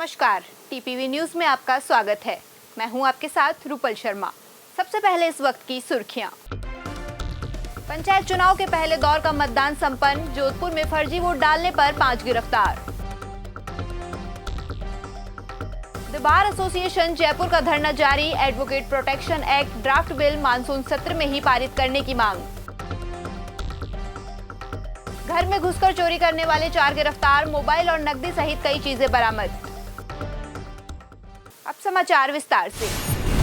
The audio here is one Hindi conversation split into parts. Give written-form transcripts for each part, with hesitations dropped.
नमस्कार, टीपीवी न्यूज में आपका स्वागत है। मैं हूं आपके साथ रूपल शर्मा। सबसे पहले इस वक्त की सुर्खियां। पंचायत चुनाव के पहले दौर का मतदान संपन्न। जोधपुर में फर्जी वोट डालने पर 5 गिरफ्तार। द बार एसोसिएशन जयपुर का धरना जारी। Advocate protection act draft bill monsoon सत्र में ही पारित करने की मांग। घर में घुसकर चोरी करने वाले 4 गिरफ्तार। मोबाइल और नकदी सहित कई चीजें बरामद। अब समाचार विस्तार से।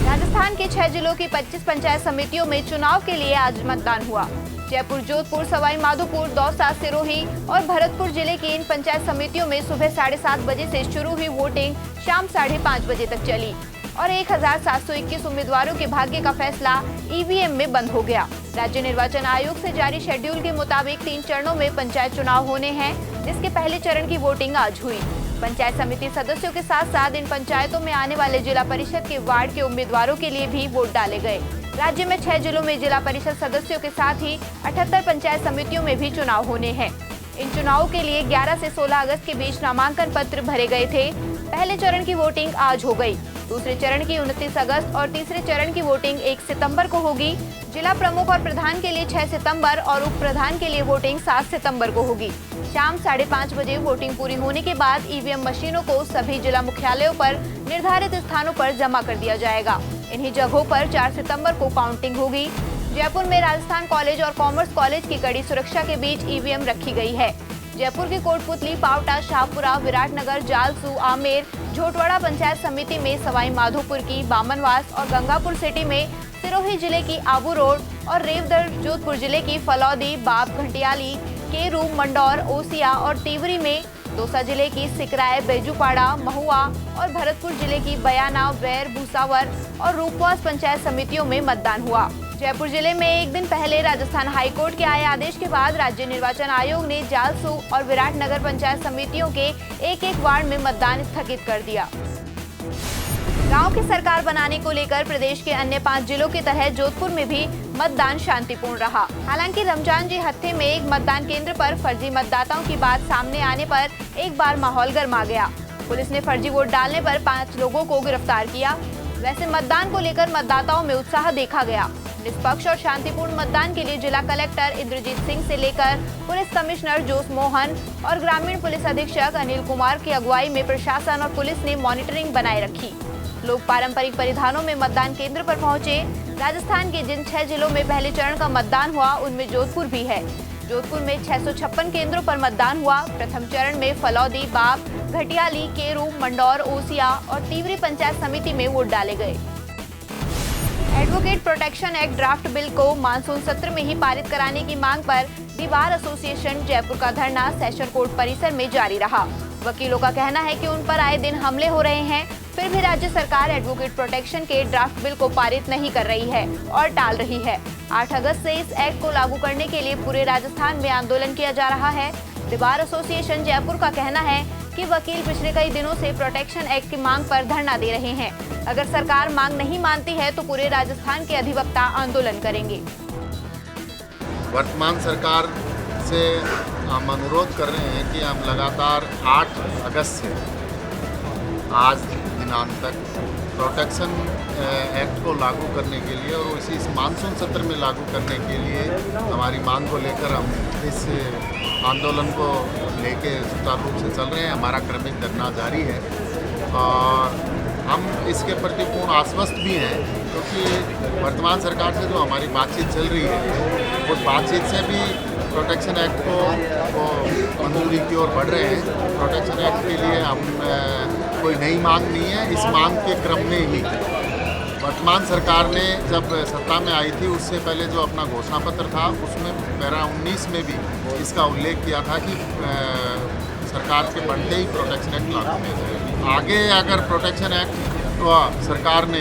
राजस्थान के 6 जिलों की 25 पंचायत समितियों में चुनाव के लिए आज मतदान हुआ। जयपुर, जोधपुर, सवाई माधोपुर, दौसा, सिरोही और भरतपुर जिले की इन पंचायत समितियों में सुबह 7:30 बजे से शुरू हुई वोटिंग शाम 5:30 बजे तक चली और 1721 उम्मीदवारों के भाग्य का फैसला ईवीएम में बंद हो गया। राज्य निर्वाचन आयोग से जारी शेड्यूल के मुताबिक 3 चरणों में पंचायत चुनाव होने हैं, जिसके पहले चरण की वोटिंग आज हुई। पंचायत समिति सदस्यों के साथ साथ इन पंचायतों में आने वाले जिला परिषद के वार्ड के उम्मीदवारों के लिए भी वोट डाले गए। राज्य में 6 जिलों में जिला परिषद सदस्यों के साथ ही 78 पंचायत समितियों में भी चुनाव होने हैं। इन चुनावों के लिए 11 से 16 अगस्त के बीच नामांकन पत्र भरे गए थे। पहले चरण की वोटिंग आज हो गई। दूसरे चरण की 29 अगस्त और तीसरे चरण की वोटिंग 1 सितंबर को होगी। जिला प्रमुख और प्रधान के लिए 6 सितंबर और उप प्रधान के लिए वोटिंग 7 सितंबर को होगी। शाम 5:30 बजे वोटिंग पूरी होने के बाद ईवीएम मशीनों को सभी जिला मुख्यालयों पर निर्धारित स्थानों पर जमा कर दिया जाएगा। इन्हीं जगहों पर 4 सितंबर को काउंटिंग होगी। जयपुर में राजस्थान कॉलेज और कॉमर्स कॉलेज की कड़ी सुरक्षा के बीच ईवीएम रखी गई है। जयपुर की कोटपुतली, पावटा, शाहपुरा, विराटनगर, जालसू, आमेर, झोटवाड़ा पंचायत समिति में सवाई माधोपुर की बामनवास और गंगापुर सिटी में सिरोही जिले की आबू रोड और रेवदर जोधपुर जिले की फलौदी, बाप, घंटियाली, केरू, मंडौर, ओसिया और तीवरी में, दौसा जिले की सिकराय, बेजूपाड़ा, महुआ और भरतपुर जिले की बयाना, वैर, भूसावर और रूपवास पंचायत समितियों में मतदान हुआ। जयपुर जिले में एक दिन पहले राजस्थान हाईकोर्ट के आए आदेश के बाद राज्य निर्वाचन आयोग ने जालसू और विराटनगर पंचायत समितियों के एक वार्ड में मतदान स्थगित कर दिया। गांव की सरकार बनाने को लेकर प्रदेश के अन्य 5 जिलों की तरह जोधपुर में भी मतदान शांतिपूर्ण रहा। हालांकि रमजान जी हत्थे में एक मतदान केंद्र पर फर्जी मतदाताओं की बात सामने आने पर एक बार माहौल गर्मा गया। पुलिस ने फर्जी वोट डालने पर 5 लोगों को गिरफ्तार किया। वैसे मतदान को लेकर मतदाताओं में उत्साह देखा गया। निष्पक्ष और शांतिपूर्ण मतदान के लिए जिला कलेक्टर इंद्रजीत सिंह से लेकर पुलिस कमिश्नर जोस मोहन और ग्रामीण पुलिस अधीक्षक अनिल कुमार की अगुवाई में प्रशासन और पुलिस ने मॉनिटरिंग बनाए रखी। लोग पारंपरिक परिधानों में मतदान केंद्र पर पहुंचे। राजस्थान के जिन 6 जिलों में पहले चरण का मतदान हुआ, उनमें जोधपुर भी है। जोधपुर में 656 केंद्रों पर मतदान हुआ। प्रथम चरण में फलौदी, बाप, घटियाली, केरू, मंडौर, ओसिया और तीवरी पंचायत समिति में वोट डाले गए। Advocate protection act draft bill को मानसून सत्र में ही पारित कराने की मांग पर द बार एसोसिएशन जयपुर का धरना सेशन कोर्ट परिसर में जारी रहा। वकीलों का कहना है कि उन पर आए दिन हमले हो रहे हैं, फिर भी राज्य सरकार एडवोकेट प्रोटेक्शन के ड्राफ्ट बिल को पारित नहीं कर रही है और टाल रही है। 8 अगस्त से इस एक्ट को लागू करने के लिए पूरे राजस्थान में आंदोलन किया जा रहा है। द बार एसोसिएशन जयपुर का कहना है कि वकील पिछले कई दिनों से प्रोटेक्शन एक्ट की मांग पर धरना दे रहे हैं। अगर सरकार मांग नहीं मानती है तो पूरे राजस्थान के अधिवक्ता आंदोलन करेंगे। वर्तमान सरकार से हम अनुरोध कर रहे हैं कि हम लगातार 8 अगस्त से आज दिनांक तक प्रोटेक्शन एक्ट को लागू करने के लिए और इसी इस मानसून सत्र में लागू करने के लिए हमारी मांग को लेकर हम इस आंदोलन को लेके सुचारू रूप से चल रहे हैं। हमारा क्रमिक धरना जारी है और हम इसके प्रति पूर्ण आश्वस्त भी हैं, क्योंकि वर्तमान सरकार से जो हमारी बातचीत चल रही है उस बातचीत से भी प्रोटेक्शन एक्ट को मंजूरी की ओर बढ़ रहे हैं। प्रोटेक्शन एक्ट के लिए हम कोई नई मांग नहीं है। इस मांग के क्रम में ही वर्तमान सरकार ने जब सत्ता में आई थी उससे पहले जो अपना घोषणा पत्र था उसमें पैरा 19 में भी इसका उल्लेख किया था कि सरकार के बनते ही प्रोटेक्शन एक्ट लागू किया जाएगा। आगे अगर प्रोटेक्शन एक्ट को सरकार ने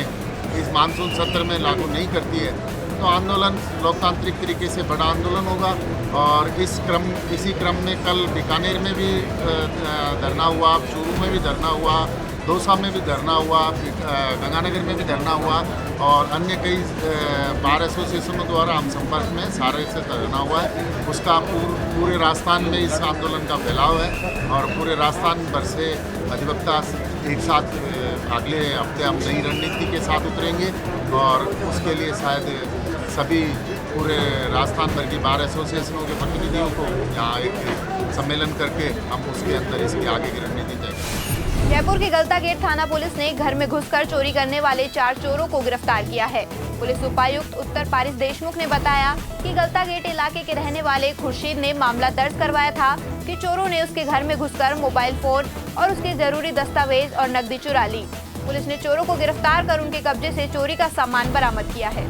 इस मानसून सत्र में लागू नहीं करती है तो आंदोलन लोकतांत्रिक तरीके से बड़ा आंदोलन होगा और इसी क्रम में कल बीकानेर में भी धरना हुआ, चूरू में भी धरना हुआ, दौसा में भी धरना हुआ, गंगानगर में भी धरना हुआ और अन्य कई बार एसोसिएशनों द्वारा हम संपर्क में सारे से धरना हुआ है। उसका पूरे राजस्थान में इस आंदोलन का फैलाव है और पूरे राजस्थान भर से अधिवक्ता एक साथ अगले हफ्ते हम नई रणनीति के साथ उतरेंगे और उसके लिए शायद सभी पूरे राजस्थान भर की बार एसोसिएशनों के प्रतिनिधियों को यहाँ एक सम्मेलन करके हम उसके अंदर इसकी आगे की रणनीति तय करेंगे। जयपुर के गलता गेट थाना पुलिस ने घर में घुसकर चोरी करने वाले 4 चोरों को गिरफ्तार किया है। पुलिस उपायुक्त उत्तर पारिस देशमुख ने बताया कि गलता गेट इलाके के रहने वाले खुर्शीद ने मामला दर्ज करवाया था कि चोरों ने उसके घर में घुसकर मोबाइल फोन और उसके जरूरी दस्तावेज और नकदी चुरा ली। पुलिस ने चोरों को गिरफ्तार कर उनके कब्जे से चोरी का सामान बरामद किया है।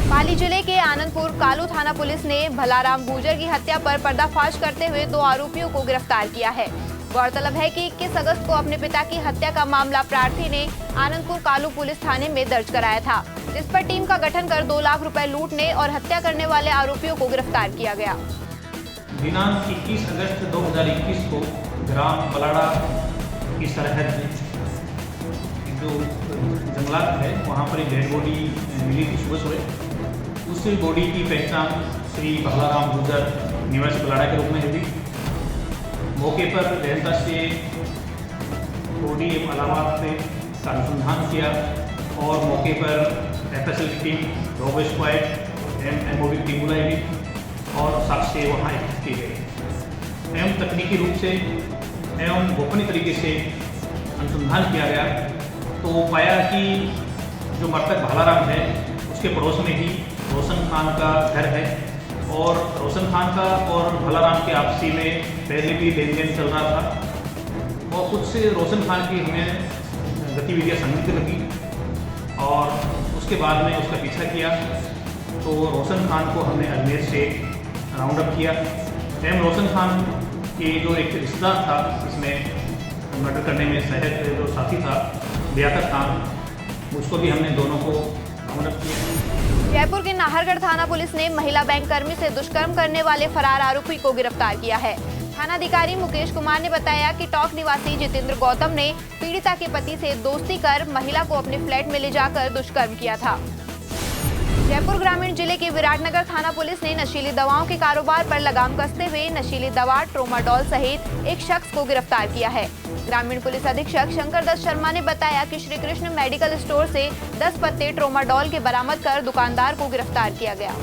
पाली जिले के आनंदपुर कालू थाना पुलिस ने भलाराम गुर्जर की हत्या पर पर्दाफाश करते हुए 2 आरोपियों को गिरफ्तार किया है। गौरतलब है कि 21 अगस्त को अपने पिता की हत्या का मामला प्रार्थी ने आनंदपुर कालू पुलिस थाने में दर्ज कराया था, जिस पर टीम का गठन कर 2 लाख रुपए लूटने और हत्या करने वाले आरोपियों को गिरफ्तार किया गया। दिनांक 21 अगस्त 2021 को ग्राम बलाड़ा की सरहद जो जंगलात है वहाँ पर एक डेड बॉडी मिली थी सुबह। उस बॉडी की पहचान श्री भलाराम गुर्जर निवासी बलाड़ा के रूप में हुई। मौके पर रहता से बॉडी एवं अलामत का अनुसंधान किया और मौके पर एफएसएल की टीम, डॉग स्क्वाड एमओबी की टीम बुलाई गई और साक्ष्य वहाँ एकत्रित किए गए एवं तकनीकी रूप से एवं गोपनीय तरीके से अनुसंधान किया गया तो पाया कि जो मृतक भलाराम है उसके पड़ोस में ही रोशन खान का घर है और रोशन खान का और भलाराम के आपसी में पहले भी लेन देन चल रहा था और कुछ से रोशन खान की हमें गतिविधियाँ संदिग्ध लगी और उसके बाद में उसका पीछा किया तो रोशन खान को हमने अजमेर से राउंड अप किया एवं रोशन खान के जो एक रिश्तेदार था इसमें मर्डर करने में सहज जो साथी था लियाकत खान, उसको भी हमने दोनों को राउंड अप किया। जयपुर के नाहरगढ़ थाना पुलिस ने महिला बैंक कर्मी से दुष्कर्म करने वाले फरार आरोपी को गिरफ्तार किया है। थानाधिकारी मुकेश कुमार ने बताया कि टॉक निवासी जितेंद्र गौतम ने पीड़िता के पति से दोस्ती कर महिला को अपने फ्लैट में ले जाकर दुष्कर्म किया था। जयपुर ग्रामीण जिले के विराटनगर थाना पुलिस ने नशीली दवाओं के कारोबार पर लगाम कसते हुए नशीली दवा ट्रोमाडोल सहित एक शख्स को गिरफ्तार किया है। ग्रामीण पुलिस अधीक्षक शंकर दत्त शर्मा ने बताया कि श्री कृष्ण मेडिकल स्टोर से 10 पत्ते ट्रोमाडोल के बरामद कर दुकानदार को गिरफ्तार किया गया।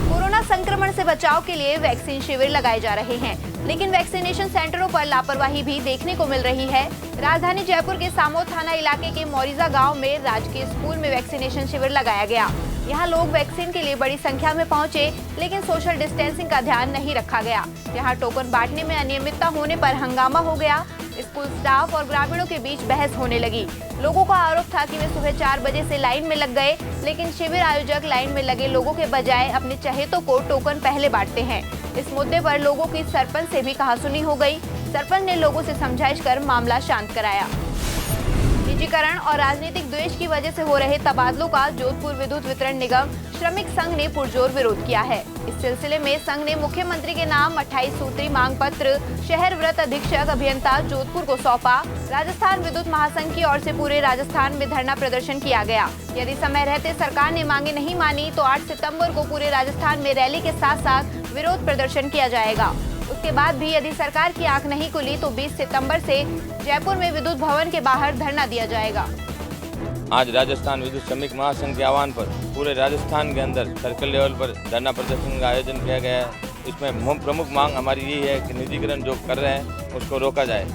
कोरोना संक्रमण से बचाव के लिए वैक्सीन शिविर लगाए जा रहे हैं, लेकिन वैक्सीनेशन सेंटरों पर लापरवाही भी देखने को मिल रही है। राजधानी जयपुर के सामो थाना इलाके के मोरिजा गांव में राजकीय स्कूल में वैक्सीनेशन शिविर लगाया गया। यहां लोग वैक्सीन के लिए बड़ी संख्या में पहुंचे, लेकिन सोशल डिस्टेंसिंग का ध्यान नहीं रखा गया। यहां टोकन बांटने में अनियमितता होने पर हंगामा हो गया। स्कूल स्टाफ और ग्रामीणों के बीच बहस होने लगी। लोगों का आरोप था कि वे सुबह 4 बजे से लाइन में लग गए, लेकिन शिविर आयोजक लाइन में लगे लोगों के बजाय अपने चहेतों को टोकन पहले बांटते हैं। इस मुद्दे पर लोगों की सरपंच से भी कहासुनी हो गई। सरपंच ने लोगों से समझाइश कर मामला शांत कराया। निजीकरण और राजनीतिक द्वेष की वजह से हो रहे तबादलों का जोधपुर विद्युत वितरण निगम श्रमिक संघ ने पुरजोर विरोध किया है। इस सिलसिले में संघ ने मुख्यमंत्री के नाम 28 सूत्री मांग पत्र शहर वृत्त अधीक्षक अभियंता जोधपुर को सौंपा। राजस्थान विद्युत महासंघ की ओर से पूरे राजस्थान में धरना प्रदर्शन किया गया। यदि समय रहते सरकार ने मांगे नहीं मानी तो 8 सितंबर को पूरे राजस्थान में रैली के साथ साथ विरोध प्रदर्शन किया जाएगा। उसके बाद भी यदि सरकार की आंख नहीं खुली तो 20 सितंबर से जयपुर में विद्युत भवन के बाहर धरना दिया जाएगा। आज राजस्थान विद्युत श्रमिक महासंघ के आह्वान पर पूरे राजस्थान के अंदर सर्कल लेवल पर धरना प्रदर्शन का आयोजन किया गया है। इसमें प्रमुख मांग हमारी यही है कि निजीकरण जो कर रहे हैं उसको रोका जाए।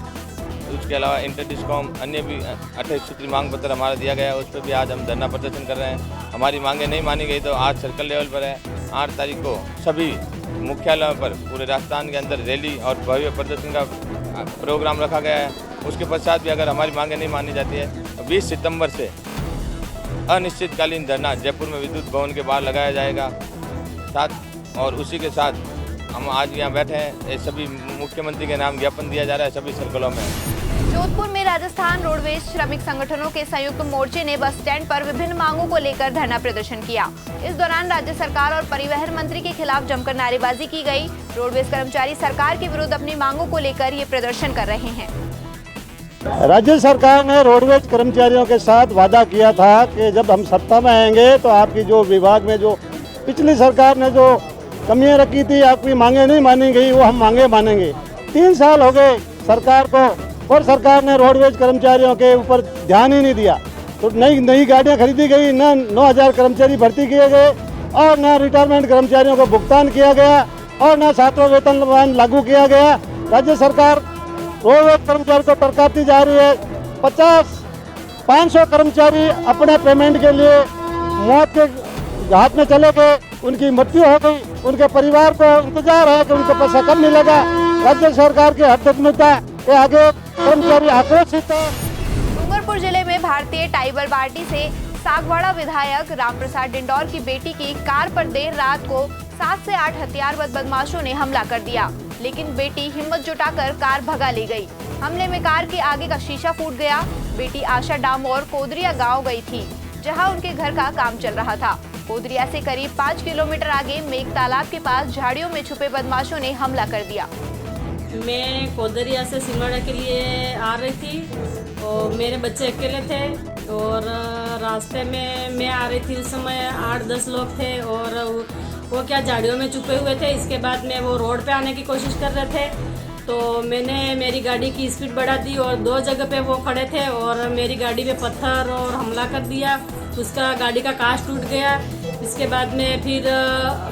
उसके अलावा इंटर डिस्कॉम अन्य भी 28 सूत्री मांग पत्र हमारा दिया गया है, उस पर भी आज हम धरना प्रदर्शन कर रहे हैं। हमारी मांगें नहीं मानी गई तो आज सर्कल लेवल पर है। 8 तारीख को सभी मुख्यालयों पर पूरे राजस्थान के अंदर रैली और भव्य प्रदर्शन का प्रोग्राम रखा गया है। उसके पश्चात भी अगर हमारी मांगें नहीं मानी जाती है तो 20 सितंबर से अनिश्चितकालीन धरना जयपुर में विद्युत भवन के बाहर लगाया जाएगा। साथ और उसी के साथ हम आज यहाँ बैठे हैं, सभी मुख्यमंत्री के नाम ज्ञापन दिया जा रहा है सभी सर्कलों में। जोधपुर में राजस्थान रोडवेज श्रमिक संगठनों के संयुक्त मोर्चे ने बस स्टैंड पर विभिन्न मांगों को लेकर धरना प्रदर्शन किया। इस दौरान राज्य सरकार और परिवहन मंत्री के खिलाफ जमकर नारेबाजी की गई। रोडवेज कर्मचारी सरकार के विरुद्ध अपनी मांगों को लेकर ये प्रदर्शन कर रहे हैं। राज्य सरकार ने रोडवेज कर्मचारियों के साथ वादा किया था कि जब हम सत्ता में आएंगे तो आपकी जो विभाग में जो पिछली सरकार ने जो कमियां रखी थी, आपकी मांगे नहीं मानी गई, वो हम मांगे मानेंगे। 3 साल हो गए, सरकार को, और सरकार ने रोडवेज कर्मचारियों के ऊपर ध्यान ही नहीं दिया। तो नई गाड़ियाँ खरीदी गई, न 9,000 कर्मचारी भर्ती किए गए और न रिटायरमेंट कर्मचारियों को भुगतान किया गया और न छात्रों वेतन लागू किया गया। राज्य सरकार रोडवेज कर्मचारी को टरकाती जा रही है। 500 कर्मचारी अपने पेमेंट के लिए मौत के घाट में चले गए, उनकी मृत्यु हो गई। उनके परिवार को इंतजार है कि उनको पैसा कब मिलेगा। राज्य सरकार की हठधर्मिता के आगे कर्मचारी आक्रोशित है। डूंगरपुर जिले में भारतीय टाइबर पार्टी से सागवाड़ा विधायक रामप्रसाद डिंडौर की बेटी की कार पर देर रात को 7 से 8 हथियारबंद बदमाशों ने हमला कर दिया, लेकिन बेटी हिम्मत जुटाकर कार भगा ले गई। हमले में कार के आगे का शीशा फूट गया। बेटी आशा डामोर कोदरिया गांव गई थी, जहां उनके घर का काम चल रहा था। कोदरिया से करीब 5 किलोमीटर आगे मेघ तालाब के पास झाड़ियों में छुपे बदमाशों ने हमला कर दिया। मैं कोदरिया से सिमड़ा के लिए आ रही थी और मेरे बच्चे अकेले थे और रास्ते में मैं आ रही थी। उस समय 8-10 लोग थे और वो क्या झाड़ियों में छुपे हुए थे। इसके बाद में वो रोड पे आने की कोशिश कर रहे थे, तो मैंने मेरी गाड़ी की स्पीड बढ़ा दी और 2 जगह पे वो खड़े थे और मेरी गाड़ी पे पत्थर और हमला कर दिया। उसका गाड़ी का कांच टूट गया। इसके बाद में फिर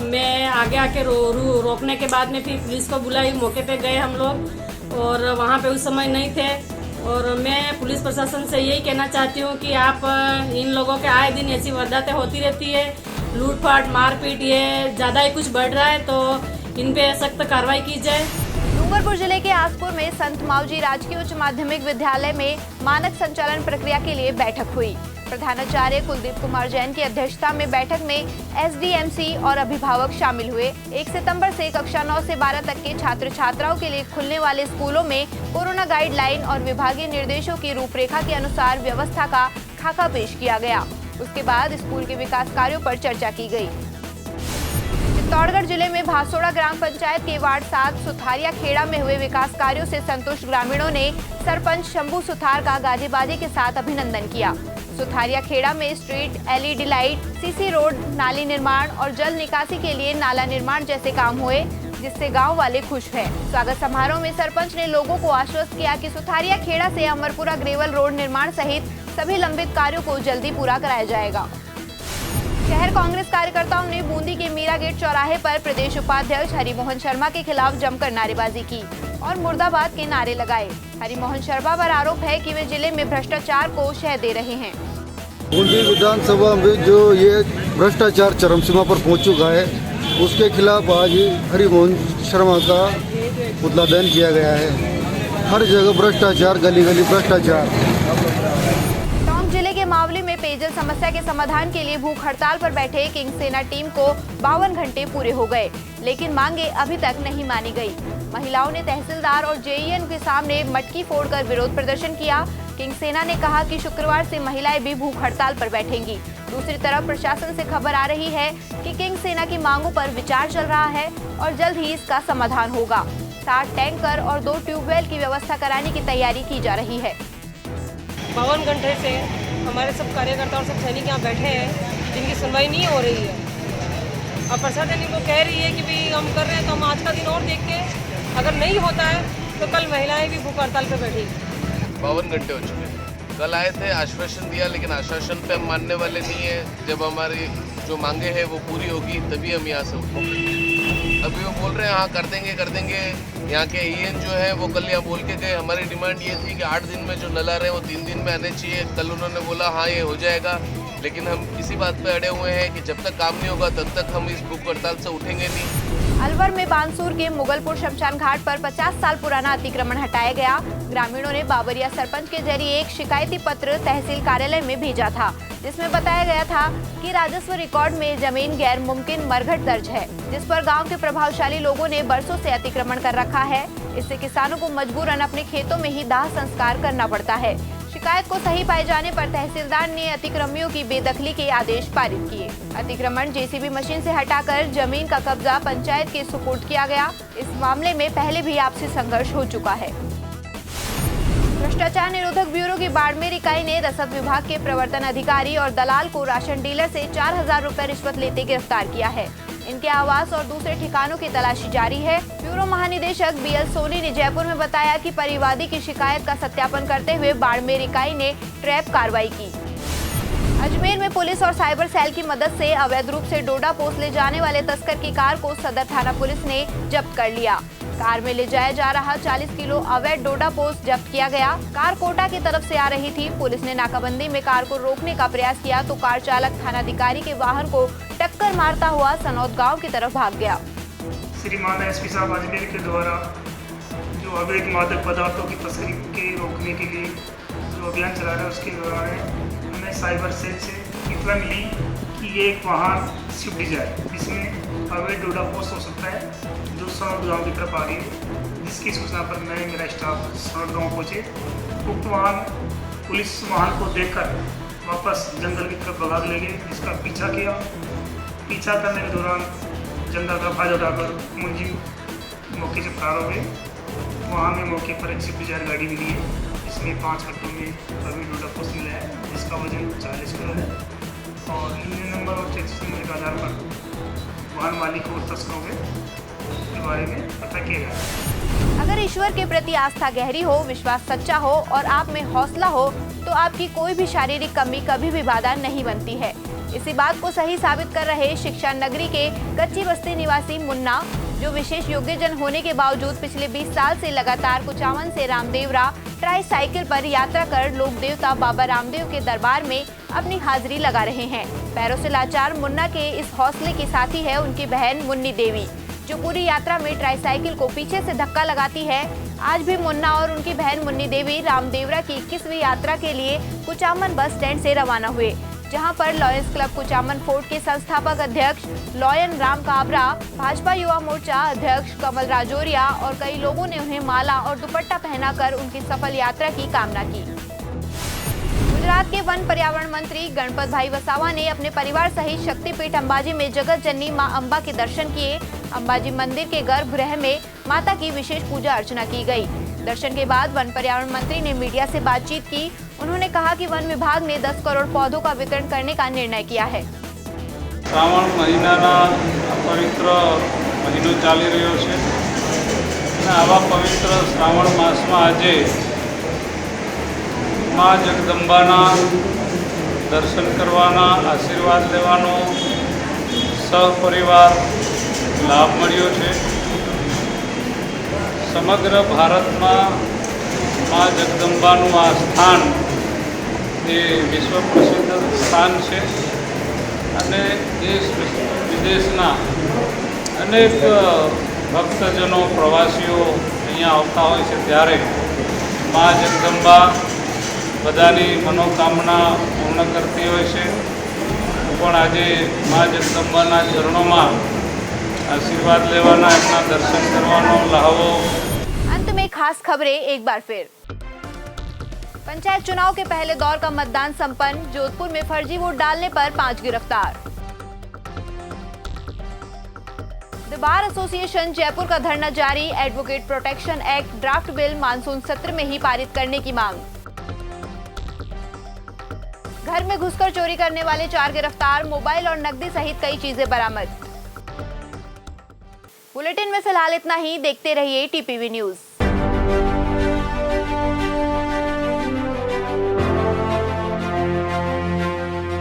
मैं आगे आके रोकने के बाद में फिर पुलिस को बुलाई। मौके पे गए हम लोग और वहाँ पे उस समय नहीं थे। और मैं पुलिस प्रशासन से यही कहना चाहती हूँ कि आप इन लोगों के आए दिन ऐसी वारदातें होती रहती है, लूटपाट मारपीट, ये ज़्यादा ही कुछ बढ़ रहा है, तो इन पे सख्त कार्रवाई की जाए। डूंगरपुर जिले के आसपुर में संत माऊजी राजकीय उच्च माध्यमिक विद्यालय में मानक संचालन प्रक्रिया के लिए बैठक हुई। प्रधानाचार्य कुलदीप कुमार जैन की अध्यक्षता में बैठक में एसडीएमसी और अभिभावक शामिल हुए। 1 सितंबर से कक्षा 9 से 12 तक के छात्र छात्राओं के लिए खुलने वाले स्कूलों में कोरोना गाइडलाइन और विभागीय निर्देशों की रूपरेखा के अनुसार व्यवस्था का खाका पेश किया गया। उसके बाद स्कूल के विकास कार्यों पर चर्चा की गई। चित्तौड़गढ़ जिले में भासोड़ा ग्राम पंचायत के वार्ड 7 सुथारिया खेड़ा में हुए विकास कार्यों से संतुष्ट ग्रामीणों ने सरपंच शंभू सुथार का गाजे बाजे के साथ अभिनंदन किया। सुथारिया खेड़ा में street LED light, CC road, नाली निर्माण और जल निकासी के लिए नाला निर्माण जैसे काम हुए, जिससे गांव वाले खुश हैं। स्वागत समारोह में सरपंच ने लोगों को आश्वस्त किया कि सुथारिया खेड़ा से अमरपुरा ग्रेवल रोड निर्माण सहित सभी लंबित कार्यों को जल्दी पूरा कराया जाएगा। शहर कांग्रेस कार्यकर्ताओं ने बूंदी के मीरा गेट चौराहे पर प्रदेश उपाध्यक्ष हरिमोहन शर्मा के खिलाफ जमकर नारेबाजी की और मुर्दाबाद के नारे लगाए। हरिमोहन शर्मा पर आरोप है कि वे जिले में भ्रष्टाचार को शह दे रहे हैं। बूंदी विधानसभा में जो ये भ्रष्टाचार चरम सीमा पर पहुंच चुका है, उसके खिलाफ आज हरिमोहन शर्मा का पुतला दहन किया गया है। हर जगह भ्रष्टाचार, गली गली भ्रष्टाचार। जिले के मावली में पेयजल समस्या के समाधान के लिए भूख हड़ताल पर बैठे किंग सेना टीम को 52 घंटे पूरे हो गए, लेकिन मांगे अभी तक नहीं मानी गई। महिलाओं ने तहसीलदार और जेईएन के सामने मटकी फोड़कर विरोध प्रदर्शन किया। किंग सेना ने कहा कि शुक्रवार से महिलाएं भी भूख हड़ताल पर बैठेंगी। दूसरी तरफ प्रशासन से खबर आ रही है कि किंग सेना की मांगों पर विचार चल रहा है और जल्द ही इसका समाधान होगा। 7 टैंकर और 2 ट्यूबवेल की व्यवस्था कराने की तैयारी की जा रही है। 52 घंटे से हमारे सब कार्यकर्ता और सब सैनिक यहाँ बैठे हैं, जिनकी सुनवाई नहीं हो रही है। अब प्रशासन इनको कह रही है कि भाई हम कर रहे हैं, तो हम आज का दिन और देखते हैं। अगर नहीं होता है तो कल महिलाएं भी भूख हड़ताल पर बैठेंगी। 52 घंटे हो चुके हैं। कल आए थे, आश्वासन दिया, लेकिन आश्वासन पे हम मानने वाले नहीं है। जब हमारी जो मांगे हैं वो पूरी होगी तभी हम यहाँ से उठेंगे। अभी वो बोल रहे हैं हाँ कर देंगे। यहाँ के ईएन जो है वो कल यहाँ बोल के गए। हमारी डिमांड ये थी कि 8 दिन में जो नल आ रहे हैं वो 3 दिन में आने चाहिए। कल उन्होंने बोला हाँ ये हो जाएगा, लेकिन हम इसी बात पे अड़े हुए हैं कि जब तक काम नहीं होगा तब तक हम इस भूख हड़ताल से उठेंगे नहीं। अलवर में बानसूर के मुगलपुर शमशान घाट पर 50 साल पुराना अतिक्रमण हटाया गया। ग्रामीणों ने बाबरिया सरपंच के जरिए एक शिकायती पत्र तहसील कार्यालय में भेजा था, जिसमें बताया गया था कि राजस्व रिकॉर्ड में जमीन गैर मुमकिन मरघट दर्ज है, जिस पर गांव के प्रभावशाली लोगों ने बरसों से अतिक्रमण कर रखा है। इससे किसानों को मजबूरन अपने खेतों में ही दाह संस्कार करना पड़ता है। शिकायत को सही पाए जाने पर तहसीलदार ने अतिक्रमियों की बेदखली के आदेश पारित किए। अतिक्रमण जेसीबी मशीन से हटाकर जमीन का कब्जा पंचायत के सुपुर्द किया गया। इस मामले में पहले भी आपसी संघर्ष हो चुका है। भ्रष्टाचार निरोधक ब्यूरो की बाड़मेर इकाई ने रसद विभाग के प्रवर्तन अधिकारी और दलाल को राशन डीलर से 4000 रुपए रिश्वत लेते गिरफ्तार किया है। इनके आवास और दूसरे ठिकानों की तलाशी जारी है। ब्यूरो महानिदेशक BL सोनी ने जयपुर में बताया कि परिवादी की शिकायत का सत्यापन करते हुए बाड़मेर इकाई ने ट्रैप कार्रवाई की। अजमेर में पुलिस और साइबर सेल की मदद से अवैध रूप से डोडा पोस्ट ले जाने वाले तस्कर की कार को सदर थाना पुलिस ने जब्त कर लिया। कार में ले जाया जा रहा 40 किलो अवैध डोडा पोस्ट जब्त किया गया। कार कोटा की तरफ से आ रही थी। पुलिस ने नाकाबंदी में कार को रोकने का प्रयास किया तो कार चालक थानाधिकारी के वाहन को टक्कर मारता हुआ सनौद गांव की तरफ भाग गया। श्रीमान SP साहब अजमेर के द्वारा जो अवैध मादक पदार्थों की तस्करी के रोकने के लिए जो अभियान चला रहे हैं उसके दौरान हमें साइबर सेल से इतला मिली कि ये एक वाहन स्विफ्ट डिजायर जिसमें अवैध डोडा पोस्ट हो सकता है जो सनौद गाँव की तरफ आ रही है, जिसकी सूचना पर मैं मेरा स्टाफ सनौद गाँव पहुँचे। उक्त वाहन पुलिस वाहन को देखकर वापस जंगल की तरफ भगा ले गए, जिसका पीछा किया। पीछा करने के दौरान जंगल का फायदा उठाकर मुंजी मौके से फरार हो गए। वहाँ में मौके पर एक स्विफ्ट डिजायर गाड़ी मिली है, इसमें 5 कट्टों में अवैध डोडा पोस्ट मिला है, जिसका वजन 40 किलो है और इंजन नंबर और चेसिस नंबर के आधार पर वाहन मालिक और तस्करों के बारे में पता किया गया। अगर ईश्वर के प्रति आस्था गहरी हो, विश्वास सच्चा हो और आप में हौसला हो तो आपकी कोई भी शारीरिक कमी कभी भी बाधा नहीं बनती है। इसी बात को सही साबित कर रहे शिक्षा नगरी के कच्ची बस्ती निवासी मुन्ना, जो विशेष योग्यजन होने के बावजूद पिछले 20 साल से लगातार कुचामन से रामदेवरा ट्राई साइकिल पर यात्रा कर लोक देवता बाबा रामदेव के दरबार में अपनी हाजिरी लगा रहे हैं। पैरों से लाचार मुन्ना के इस हौसले की साथी है उनकी बहन मुन्नी देवी, जो पूरी यात्रा में ट्राईसाइकिल को पीछे से धक्का लगाती है। आज भी मुन्ना और उनकी बहन मुन्नी देवी रामदेवरा की 21वीं यात्रा के लिए कुचामन बस स्टैंड से रवाना हुए, जहां पर लॉयंस क्लब कुचामन फोर्ट के संस्थापक अध्यक्ष लॉयन राम काबरा, भाजपा युवा मोर्चा अध्यक्ष कमल राजौरिया और कई लोगों ने उन्हें माला और दुपट्टा पहनाकर उनकी सफल यात्रा की कामना की। गुजरात के वन पर्यावरण मंत्री गणपत भाई वसावा ने अपने परिवार सहित शक्तिपीठ अंबाजी में जगत जननी मां अंबा के दर्शन किए। अंबाजी मंदिर के गर्भगृह में माता की विशेष पूजा अर्चना की गई। दर्शन के बाद वन पर्यावरण मंत्री ने मीडिया से बातचीत की। उन्होंने कहा कि वन विभाग ने 10 करोड़ पौधों का वितरण करने का निर्णय किया है। श्रावण महीनाना पवित्र महीनो चाली रह्यो छे અને આવા પવિત્ર શ્રાવણ માસમાં આજે મા જગદંબાના દર્શન કરવાના, આશીર્વાદ લેવાનો સહપરિવાર લાભ મળ્યો છે। સમગ્ર ભારતમાં મા જગદંબાનું આ સ્થાન એ વિશ્વ પ્રસિદ્ધ સ્થાન છે અને દેશ વિદેશના અનેક ભક્તજનો પ્રવાસીઓ અહીંયા આવતા હોય છે ત્યારે મા જગદંબા બધાની મનોકામના પૂર્ણ કરતી હોય છે। પણ આજે મા જગદંબાના ચરણોમાં આશીર્વાદ લેવાના, એમના દર્શન કરવાનો લહાવો। अंत में खास खबरें एक बार फिर। पंचायत चुनाव के पहले दौर का मतदान संपन्न। जोधपुर में फर्जी वोट डालने पर 5 गिरफ्तार। द बार एसोसिएशन जयपुर का धरना जारी। Advocate protection act draft bill monsoon सत्र में ही पारित करने की मांग। घर में घुसकर चोरी करने वाले 4 गिरफ्तार। मोबाइल और नकदी सहित कई चीजें बरामद। बुलेटिन में फिलहाल इतना ही। देखते रहिए TPV न्यूज।